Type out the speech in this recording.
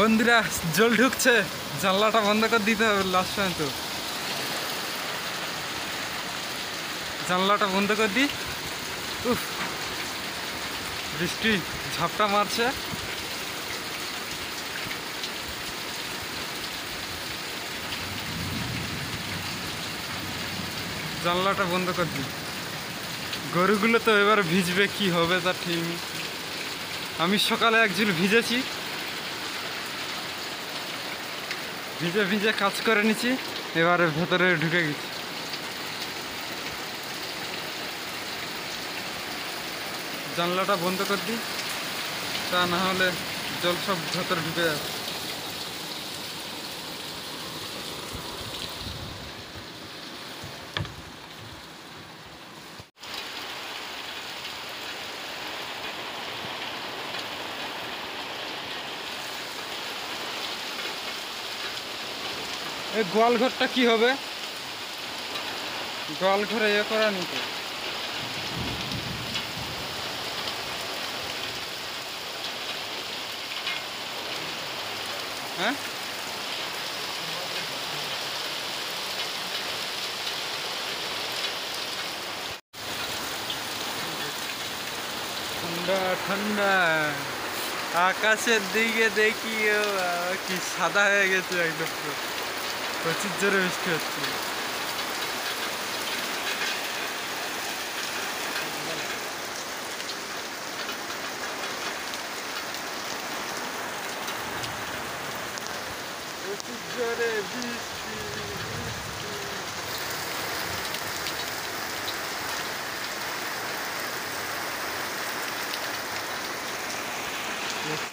বন্ধুরা জল ঢুকছে, জানলাটা বন্ধ করে দিতে হবে লাস্ট পর্যন্ত। জানলাটা বন্ধ করে দিই। উফ, বৃষ্টি ঝাপটা মারছে। জানলাটা বন্ধ করে দিই। গরুগুলো তো এবার ভিজবে, কি হবে তার ঠিক নেই। আমি সকালে একজন ভিজেছি, ভিজে ভিজে কাজ করে নিছি, এবারে ভেতরে ঢুকে গেছি। জানলাটা বন্ধ করে দিই, তা না হলে জল সব ভেতরে ঢুকে যাবে। এই গোয়াল ঘরটা কি হবে? গোয়াল ঘরে করা নিতে। হ্যাঁ, ঠান্ডা ঠান্ডা। আকাশের দিকে দেখি, ও বাবা, কি সাদা হয়ে গেছে একদম পুরো। প্রচুর জোরে বৃষ্টি হচ্ছে। প্রচুর জোরে বৃষ্টি।